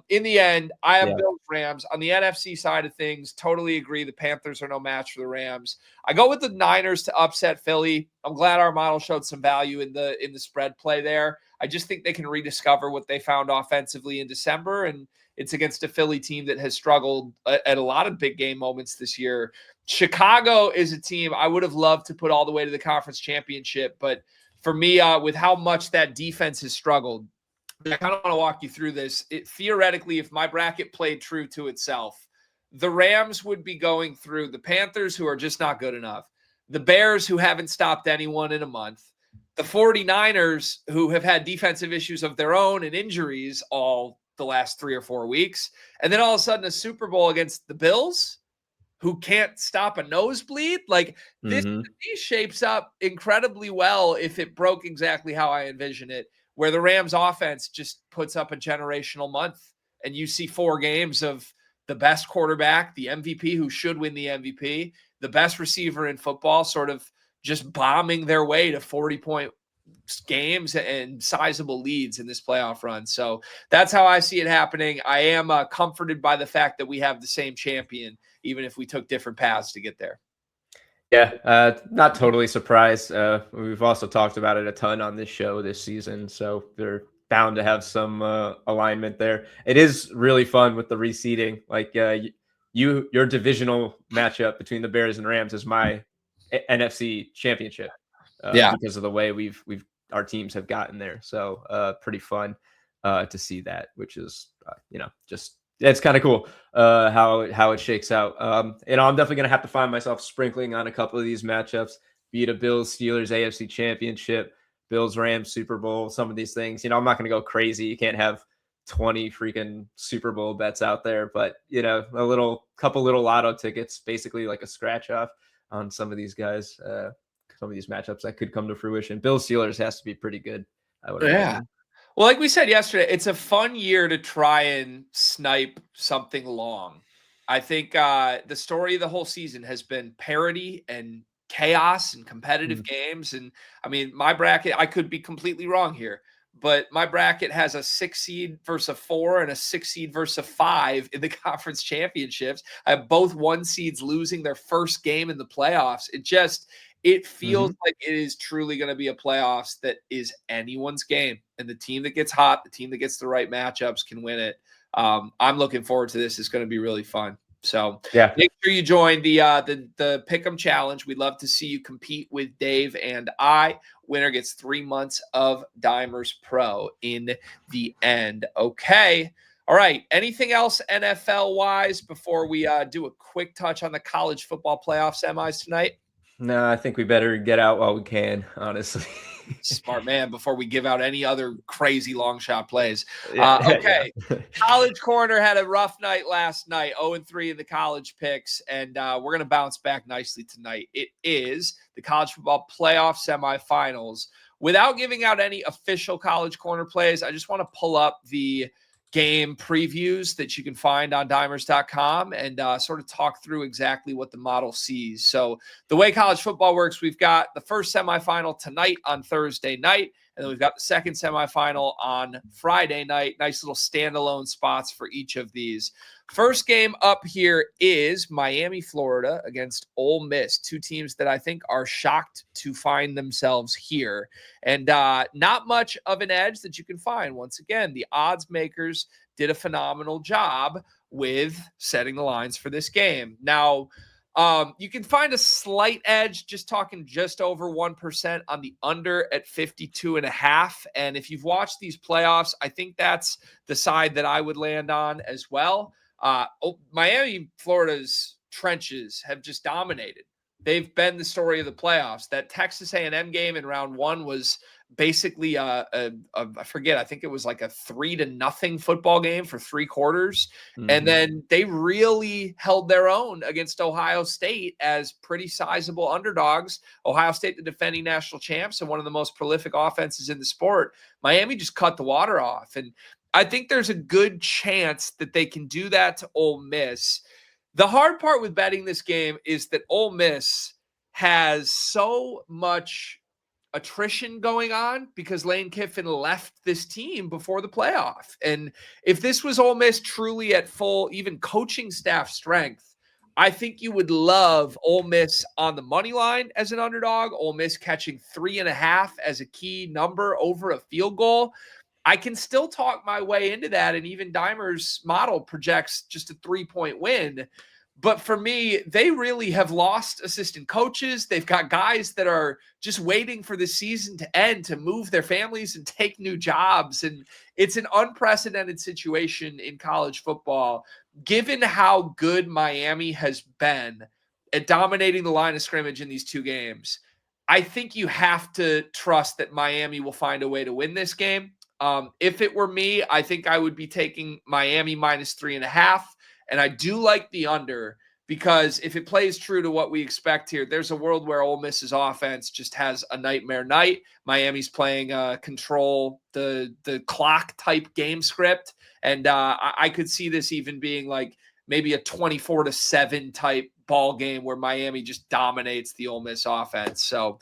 Speaker 1: in the end, I have Bills Rams. On the NFC side of things, totally agree. The Panthers are no match for the Rams. I go with the Niners to upset Philly. I'm glad our model showed some value in the spread play there. I just think they can rediscover what they found offensively in December, and it's against a Philly team that has struggled at a lot of big game moments this year. Chicago is a team I would have loved to put all the way to the conference championship, but for me, with how much that defense has struggled, I kind of want to walk you through this. Theoretically, if my bracket played true to itself, the Rams would be going through the Panthers, who are just not good enough, the Bears, who haven't stopped anyone in a month, the 49ers, who have had defensive issues of their own and injuries all the last 3 or 4 weeks, and then all of a sudden a Super Bowl against the Bills, who can't stop a nosebleed. Like, this shapes up incredibly well if it broke exactly how I envision it, where the Rams offense just puts up a generational month and you see 4 games of the best quarterback, the MVP who should win the MVP, the best receiver in football, sort of just bombing their way to 40-point games and sizable leads in this playoff run. So that's how I see it happening. I am comforted by the fact that we have the same champion, even if we took different paths to get there.
Speaker 2: Yeah, not totally surprised. We've also talked about it a ton on this show this season, so they're bound to have some alignment there. It is really fun with the reseeding. Like your divisional matchup between the Bears and Rams is my NFC championship. Because of the way our teams have gotten there. So pretty fun to see that, which is just it's kind of cool how it shakes out. I'm definitely gonna have to find myself sprinkling on a couple of these matchups, be it a Bills Steelers AFC Championship, Bills Rams Super Bowl, some of these things. I'm not gonna go crazy. You can't have 20 freaking Super Bowl bets out there, but a couple little lotto tickets, basically like a scratch off on some of these guys. Some of these matchups that could come to fruition. Bills Steelers has to be pretty good, I would imagine.
Speaker 1: Well, like we said yesterday, it's a fun year to try and snipe something long. I think the story of the whole season has been parity and chaos and competitive games. And I mean, my bracket, I could be completely wrong here, but my bracket has a 6 seed versus a 4 and a 6 seed versus a 5 in the conference championships. I have both 1 seeds losing their first game in the playoffs. It feels like it is truly going to be a playoffs that is anyone's game. And the team that gets hot, the team that gets the right matchups can win it. I'm looking forward to this. It's going to be really fun. So
Speaker 2: Yeah.
Speaker 1: make sure you join the Pick'em Challenge. We'd love to see you compete with Dave and I. Winner gets 3 months of Dimers Pro in the end. Okay. All right. Anything else NFL wise before we do a quick touch on the college football playoff semis tonight?
Speaker 2: No, I think we better get out while we can, honestly.
Speaker 1: Smart man, before we give out any other crazy long shot plays.
Speaker 2: Yeah.
Speaker 1: Okay. College Corner had a rough night last night, 0-3 in the college picks, and we're going to bounce back nicely tonight. It is the college football playoff semifinals. Without giving out any official College Corner plays, I just want to pull up the game previews that you can find on dimers.com and sort of talk through exactly what the model sees. So the way college football works, we've got the first semifinal tonight on Thursday night, and then we've got the second semifinal on Friday night. Nice little standalone spots for each of these. First game up here is Miami, Florida against Ole Miss, two teams that I think are shocked to find themselves here. And not much of an edge that you can find. Once again, the odds makers did a phenomenal job with setting the lines for this game. Now, you can find a slight edge, just talking just over 1% on the under at 52.5. And if you've watched these playoffs, I think that's the side that I would land on as well. Miami, Florida's trenches have just dominated. They've been the story of the playoffs. That Texas A&M game in round one was basically I forget, I think it was like a 3-0 football game for 3 quarters. And then they really held their own against Ohio State as pretty sizable underdogs. Ohio State, the defending national champs and one of the most prolific offenses in the sport. Miami just cut the water off. And I think there's a good chance that they can do that to Ole Miss. The hard part with betting this game is that Ole Miss has so much attrition going on because Lane Kiffin left this team before the playoff. And if this was Ole Miss truly at full, even coaching staff strength, I think you would love Ole Miss on the money line as an underdog, Ole Miss catching 3.5 as a key number over a field goal. I can still talk my way into that. And even Dimer's model projects just a 3-point win. But for me, they really have lost assistant coaches. They've got guys that are just waiting for the season to end to move their families and take new jobs. And it's an unprecedented situation in college football, given how good Miami has been at dominating the line of scrimmage in these 2 games. I think you have to trust that Miami will find a way to win this game. If it were me, I think I would be taking Miami minus 3.5. And I do like the under because if it plays true to what we expect here, there's a world where Ole Miss's offense just has a nightmare night. Miami's playing control the clock type game script. And I could see this even being like maybe a 24-7 type ball game where Miami just dominates the Ole Miss offense. So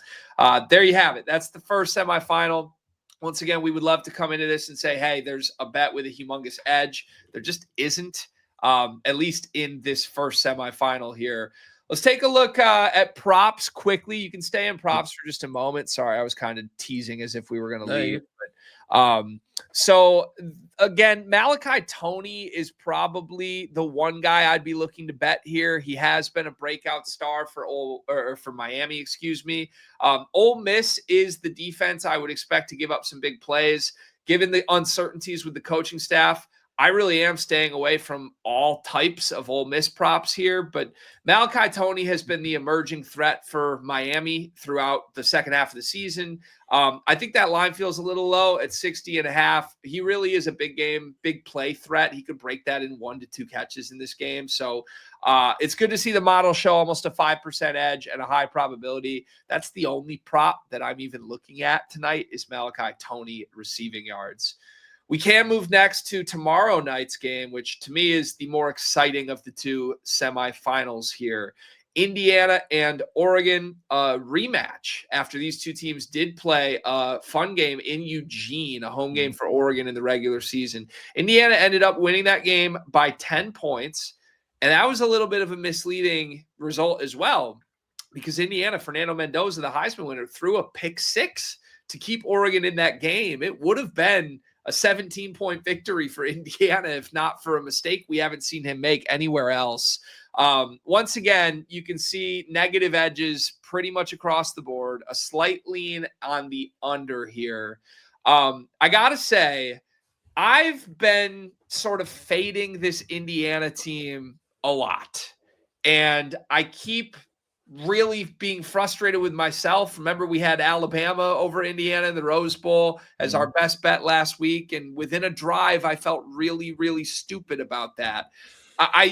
Speaker 1: there you have it. That's the first semifinal. Once again, we would love to come into this and say, hey, there's a bet with a humongous edge. There just isn't, at least in this first semifinal here. Let's take a look at props quickly. You can stay in props for just a moment. Sorry, I was kind of teasing as if we were going to leave. So again, Malachi Toney is probably the one guy I'd be looking to bet here. He has been a breakout star for Miami, excuse me. Ole Miss is the defense I would expect to give up some big plays. Given the uncertainties with the coaching staff, I really am staying away from all types of Ole Miss props here, but Malachi Toney has been the emerging threat for Miami throughout the second half of the season. I think that line feels a little low at 60.5. He really is a big game, big play threat. He could break that in 1 to 2 catches in this game. So it's good to see the model show almost a 5% edge and a high probability. That's the only prop that I'm even looking at tonight is Malachi Toney receiving yards. We can move next to tomorrow night's game, which to me is the more exciting of the 2 semifinals here. Indiana and Oregon rematch after these 2 teams did play a fun game in Eugene, a home game for Oregon in the regular season. Indiana ended up winning that game by 10 points, and that was a little bit of a misleading result as well. because Indiana, Fernando Mendoza, the Heisman winner, threw a pick six to keep Oregon in that game. It would have been a 17-point victory for Indiana if not for a mistake we haven't seen him make anywhere else. Once again, you can see negative edges pretty much across the board, a slight lean on the under here. I got to say, I've been sort of fading this Indiana team a lot. And I keep really being frustrated with myself. Remember, we had Alabama over Indiana in the Rose Bowl as our best bet last week. And within a drive, I felt really, really stupid about that.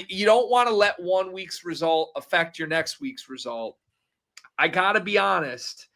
Speaker 1: You don't want to let 1 week's result affect your next week's result. I got to be honest.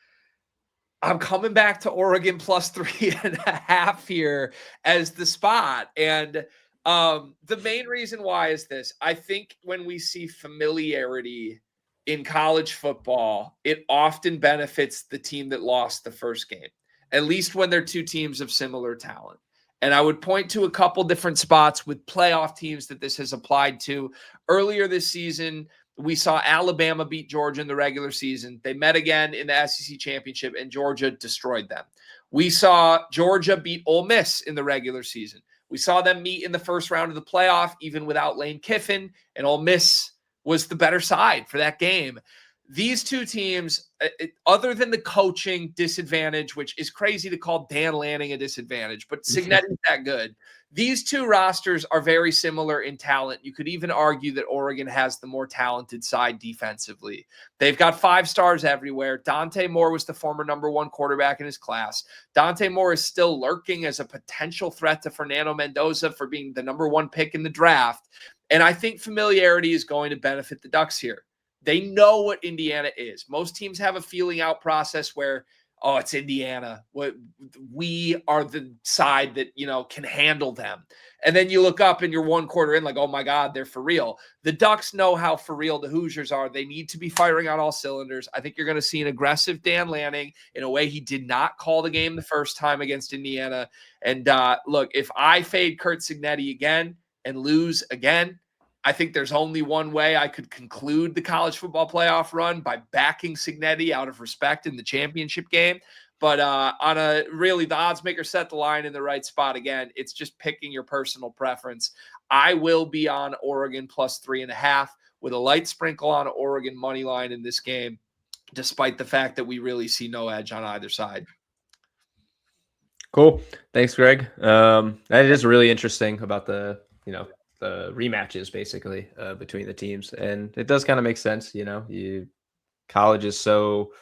Speaker 1: I'm coming back to Oregon plus 3.5 here as the spot. And the main reason why is this. I think when we see familiarity in college football, it often benefits the team that lost the first game, at least when they're two teams of similar talent. And I would point to a couple different spots with playoff teams that this has applied to. Earlier this season, we saw Alabama beat Georgia in the regular season. They met again in the SEC championship, and Georgia destroyed them. We saw Georgia beat Ole Miss in the regular season. We saw them meet in the first round of the playoff, even without Lane Kiffin, and Ole Miss was the better side for that game. These two teams, other than the coaching disadvantage, which is crazy to call Dan Lanning a disadvantage, but Cignetti's that good. These two rosters are very similar in talent. You could even argue that Oregon has the more talented side defensively. They've got 5 stars everywhere. Dante Moore was the former #1 quarterback in his class. Dante Moore is still lurking as a potential threat to Fernando Mendoza for being the #1 pick in the draft. And I think familiarity is going to benefit the Ducks here. They know what Indiana is. Most teams have a feeling out process where, oh, it's Indiana. We are the side that, can handle them. And then you look up and you're 1 quarter in like, oh my God, they're for real. The Ducks know how for real the Hoosiers are. They need to be firing on all cylinders. I think you're going to see an aggressive Dan Lanning in a way he did not call the game the first time against Indiana. And look, if I fade Curt Cignetti again and lose again, I think there's only one way I could conclude the college football playoff run, by backing Cignetti out of respect in the championship game. But the odds maker set the line in the right spot again. It's just picking your personal preference. I will be on Oregon plus 3.5 with a light sprinkle on Oregon money line in this game, despite the fact that we really see no edge on either side.
Speaker 2: Cool. Thanks, Greg. That is really interesting about the rematches basically between the teams, and it does kind of make sense. College is so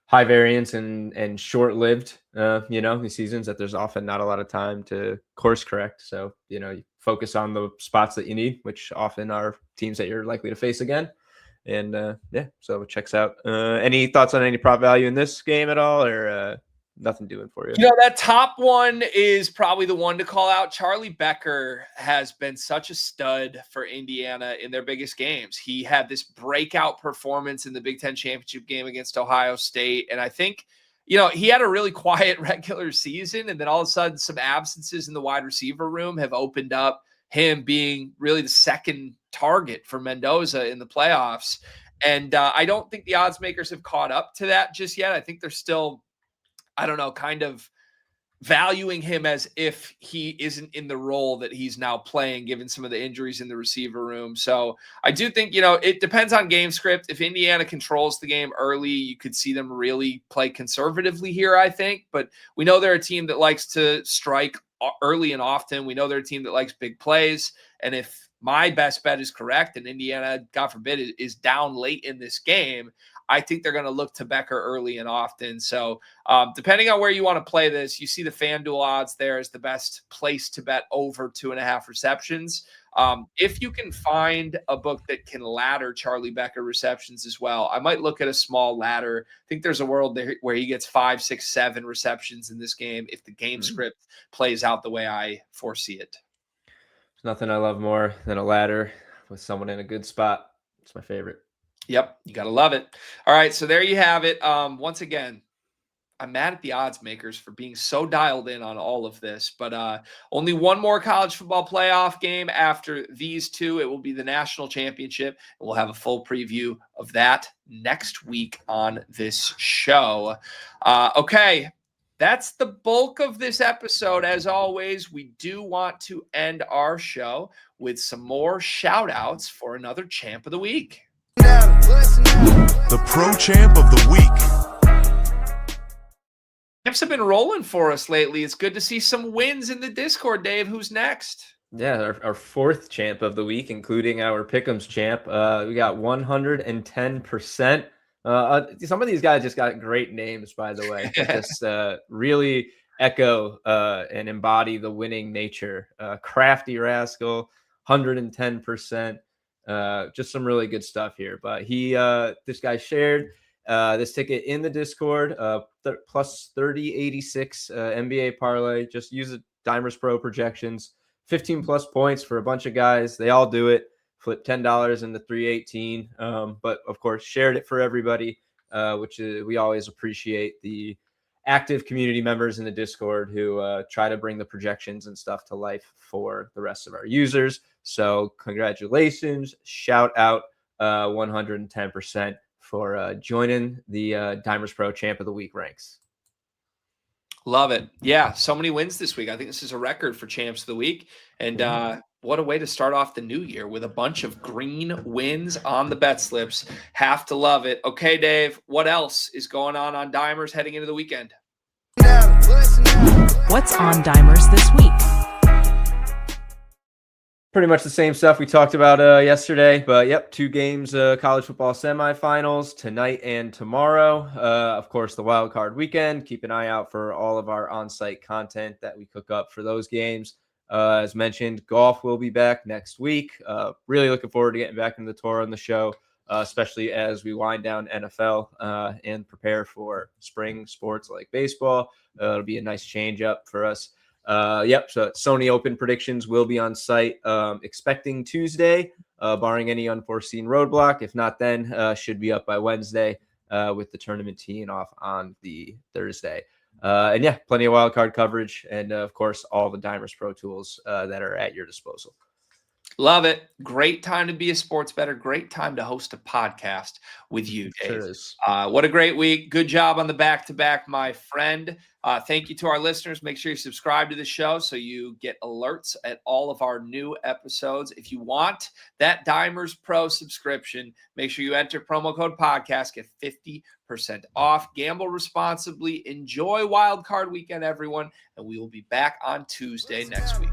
Speaker 2: high variance and short-lived these seasons, that there's often not a lot of time to course correct. So you focus on the spots that you need, which often are teams that you're likely to face again. And so it checks out. Any thoughts on any prop value in this game at all, or nothing doing for you?
Speaker 1: That top one is probably the one to call out. Charlie Becker has been such a stud for Indiana in their biggest games. He had this breakout performance in the Big Ten championship game against Ohio State. And I think, he had a really quiet regular season. And then all of a sudden, some absences in the wide receiver room have opened up him being really the second target for Mendoza in the playoffs. And I don't think the odds makers have caught up to that just yet. I think they're still, kind of valuing him as if he isn't in the role that he's now playing, given some of the injuries in the receiver room. So I do think, it depends on game script. If Indiana controls the game early, you could see them really play conservatively here, I think. But we know they're a team that likes to strike early and often. We know they're a team that likes big plays. And if my best bet is correct and Indiana, God forbid, is down late in this game, I think they're going to look to Becker early and often. So depending on where you want to play this, you see the FanDuel odds there is the best place to bet over 2.5 receptions. If you can find a book that can ladder Charlie Becker receptions as well, I might look at a small ladder. I think there's a world there where he gets 5, 6, 7 receptions in this game if the game script plays out the way I foresee it.
Speaker 2: There's nothing I love more than a ladder with someone in a good spot. It's my favorite.
Speaker 1: Yep, you got to love it. All right, so there you have it. Once again, I'm mad at the odds makers for being so dialed in on all of this, but only one more college football playoff game after these two. It will be the national championship, and we'll have a full preview of that next week on this show. Okay, that's the bulk of this episode. As always, we do want to end our show with some more shout outs for another champ of the week.
Speaker 3: The pro champ of the week.
Speaker 1: Champs have been rolling for us lately. It's good to see some wins in the Discord, Dave. Who's next?
Speaker 2: Yeah, our fourth champ of the week, including our Pick'ems champ. We got 110%. Some of these guys just got great names, by the way. Just really echo and embody the winning nature. Crafty Rascal, 110%. Just some really good stuff here. But this guy shared this ticket in the Discord, plus 3086 NBA parlay. Just use the Dimers Pro projections, 15 plus points for a bunch of guys. They all do it. Flip $10 into 318. But of course, shared it for everybody, which we always appreciate the active community members in the Discord who try to bring the projections and stuff to life for the rest of our users. So congratulations, shout out 110% for joining the Dimers Pro Champ of the Week ranks.
Speaker 1: Love it. Yeah, so many wins this week. I think this is a record for Champs of the Week. And what a way to start off the new year with a bunch of green wins on the bet slips. Have to love it. Okay, Dave, what else is going on Dimers heading into the weekend?
Speaker 4: What's on Dimers this week?
Speaker 2: Pretty much the same stuff we talked about yesterday, but yep, 2 games, college football semifinals tonight and tomorrow. Of course, the wild card weekend. Keep an eye out for all of our on-site content that we cook up for those games. As mentioned, golf will be back next week. Really looking forward to getting back into the tour on the show, especially as we wind down NFL and prepare for spring sports like baseball. It'll be a nice change up for us. So Sony Open predictions will be on site, expecting Tuesday, barring any unforeseen roadblock. If not, then should be up by Wednesday with the tournament teeing off on the Thursday. And yeah, plenty of wildcard coverage and, of course, all the Dimers Pro tools that are at your disposal.
Speaker 1: Love it. Great time to be a sports bettor. Great time to host a podcast with you, Dave.
Speaker 2: Sure is.
Speaker 1: What a great week. Good job on the back-to-back, my friend. Thank you to our listeners. Make sure you subscribe to the show so you get alerts at all of our new episodes. If you want that Dimers Pro subscription, make sure you enter promo code podcast, get 50% off. Gamble responsibly. Enjoy Wild Card Weekend, everyone. And we will be back on Tuesday next week.